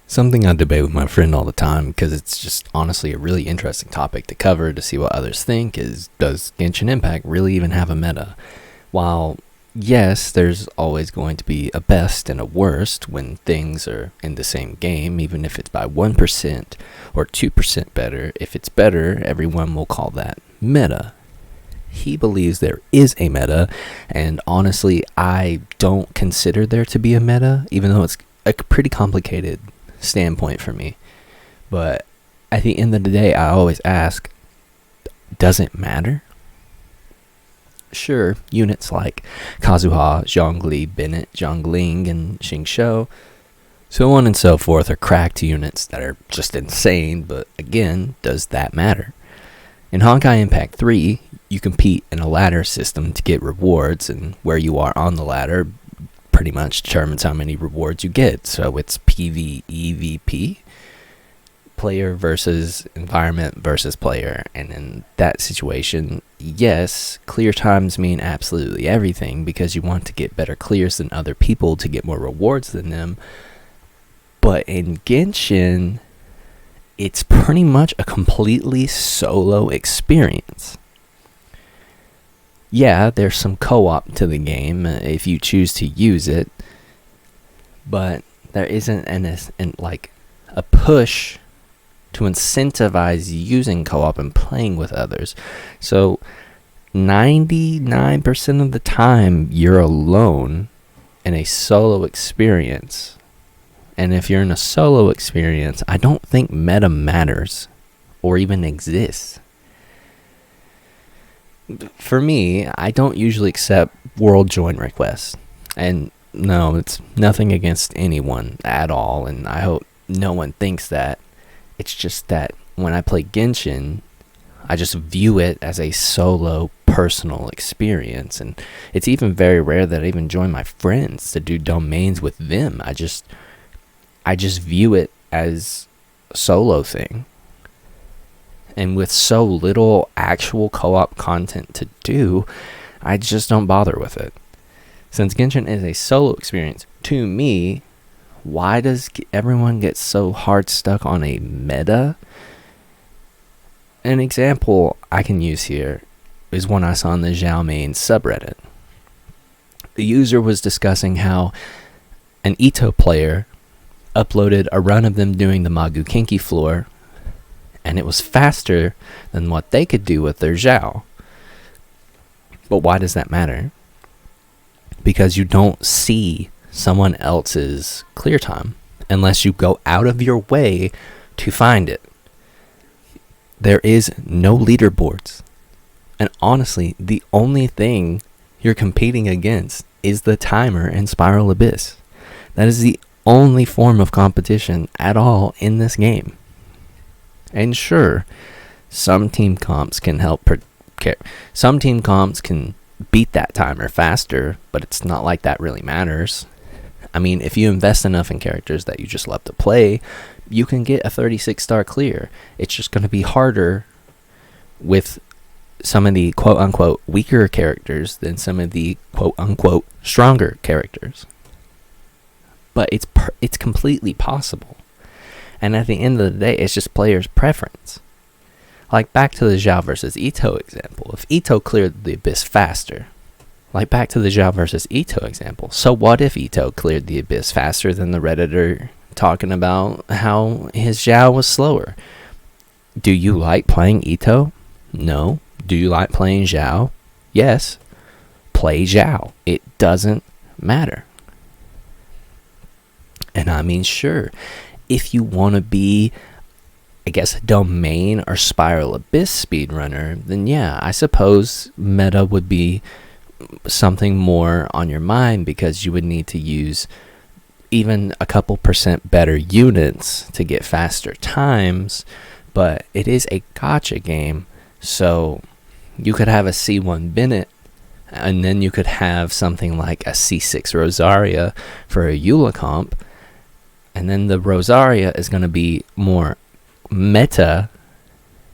Something I debate with my friend all the time because it's just honestly a really interesting topic to cover to see what others think is, does Genshin Impact really even have a meta? While yes, there's always going to be a best and a worst when things are in the same game, even if it's by 1% or 2% better. If it's better, everyone will call that meta. He believes there is a meta, and honestly, I don't consider there to be a meta, even though it's a pretty complicated standpoint for me. But at the end of the day, I always ask, does it matter? Sure, units like Kazuha, Zhongli, Bennett, Zhongling, and Xingqiu, so on and so forth, are cracked units that are just insane, but again, does that matter? In Honkai Impact 3, you compete in a ladder system to get rewards, and where you are on the ladder pretty much determines how many rewards you get. So it's PvEVP, player versus environment versus player. And in that situation, yes, clear times mean absolutely everything because you want to get better clears than other people to get more rewards than them. But in Genshin, it's pretty much a completely solo experience. Yeah, there's some co-op to the game if you choose to use it, but there isn't a push to incentivize using co-op and playing with others. So 99% of the time you're alone in a solo experience. And if you're in a solo experience, I don't think meta matters or even exists. For me, I don't usually accept world join requests. And no, it's nothing against anyone at all, and I hope no one thinks that. It's just that when I play Genshin, I just view it as a solo personal experience, and it's even very rare that I even join my friends to do domains with them. I just view it as a solo thing. And with so little actual co-op content to do, I just don't bother with it. Since Genshin is a solo experience, to me, why does everyone get so hard stuck on a meta? An example I can use here is one I saw in the Zhao main subreddit. The user was discussing how an Ito player uploaded a run of them doing the Magu Kinki floor, and it was faster than what they could do with their Zhao. But why does that matter? Because you don't see someone else's clear time unless you go out of your way to find it. There is no leaderboards. And honestly, the only thing you're competing against is the timer in Spiral Abyss. That is the only form of competition at all in this game. And sure, some team comps can some team comps can beat that timer faster, but it's not like that really matters. I mean, if you invest enough in characters that you just love to play, you can get a 36-star clear. It's just going to be harder with some of the quote-unquote weaker characters than some of the quote-unquote stronger characters. But it's completely possible. And at the end of the day, it's just players' preference. Like back to the Zhao versus Ito example. If Ito cleared the Abyss faster, like back to the Zhao versus Ito example. So what if Ito cleared the Abyss faster than the Redditor talking about how his Zhao was slower? Do you like playing Ito? No. Do you like playing Zhao? Yes. Play Zhao. It doesn't matter. And I mean, sure, if you want to be, I guess, a domain or Spiral Abyss speedrunner, then yeah, I suppose meta would be something more on your mind because you would need to use even a couple % better units to get faster times. But it is a gacha game, so you could have a C1 Bennett, and then you could have something like a C6 Rosaria for a Eula comp. And then the Rosaria is going to be more meta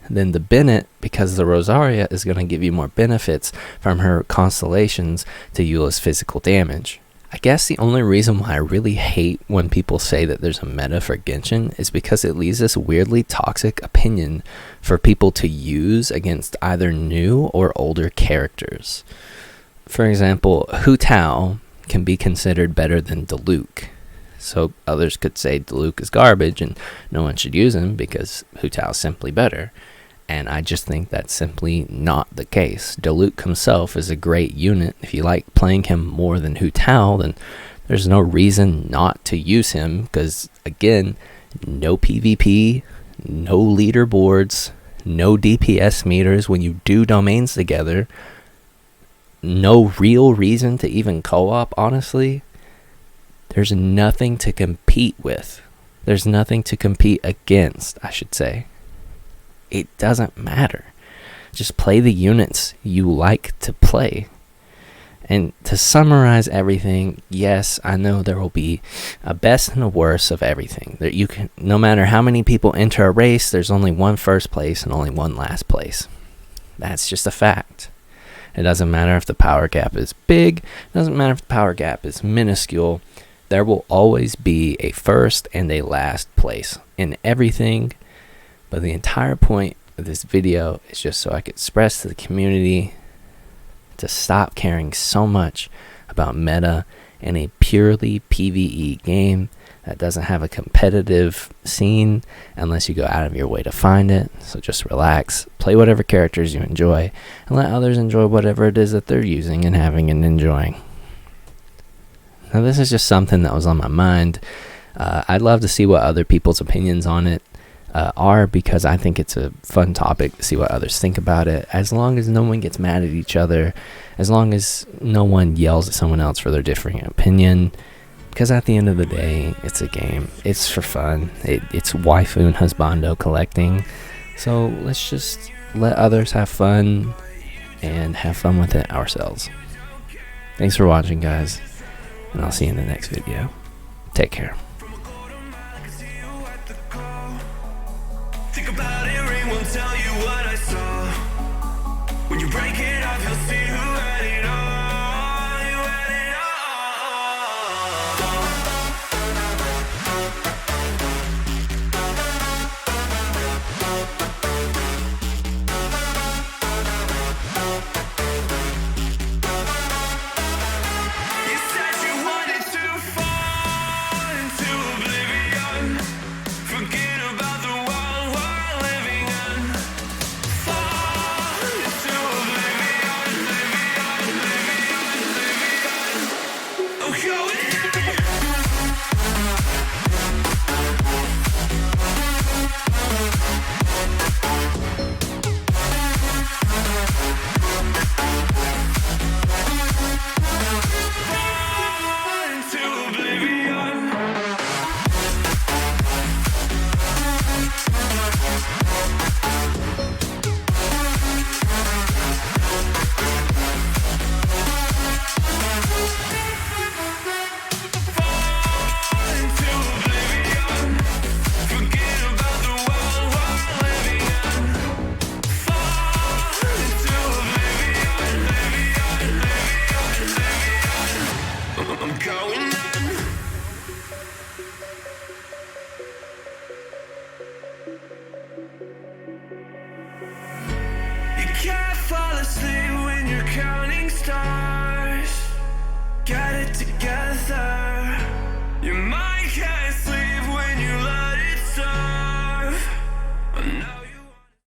than the Bennett because the Rosaria is going to give you more benefits from her constellations to Eula's physical damage. I guess the only reason why I really hate when people say that there's a meta for Genshin is because it leaves this weirdly toxic opinion for people to use against either new or older characters. For example, Hu Tao can be considered better than Diluc. So others could say Diluc is garbage and no one should use him because Hu Tao is simply better. And I just think that's simply not the case. Diluc himself is a great unit. If you like playing him more than Hu Tao, then there's no reason not to use him because, again, no PvP, no leaderboards, no DPS meters when you do domains together, no real reason to even co-op, honestly. There's nothing to compete with. There's nothing to compete against, I should say. It doesn't matter. Just play the units you like to play. And to summarize everything, yes, I know there will be a best and a worst of everything. That you can, no matter how many people enter a race, there's only one first place and only one last place. That's just a fact. It doesn't matter if the power gap is big. It doesn't matter if the power gap is minuscule. There will always be a first and a last place in everything. But the entire point of this video is just so I could express to the community to stop caring so much about meta in a purely PvE game that doesn't have a competitive scene unless you go out of your way to find it. So just relax, play whatever characters you enjoy, and let others enjoy whatever it is that they're using and having and enjoying. Now this is just something that was on my mind. I'd love to see what other people's opinions on it are, because I think it's a fun topic to see what others think about it, as long as no one gets mad at each other, as long as no one yells at someone else for their differing opinion, because at the end of the day, it's a game, it's for fun, it's waifu and husbando collecting, so let's just let others have fun and have fun with it ourselves. Thanks for watching, guys, and I'll see you in the next video. Take care. Think about it, ring won't tell you what I saw. When you break it off, you'll see who had it all. You had it all. You said you wanted to fall into oblivion. Forget about the world we're living in. Fall into oblivion, oblivion. Oh, going fall into oblivion. I'm going on. You can't fall asleep when you're counting stars.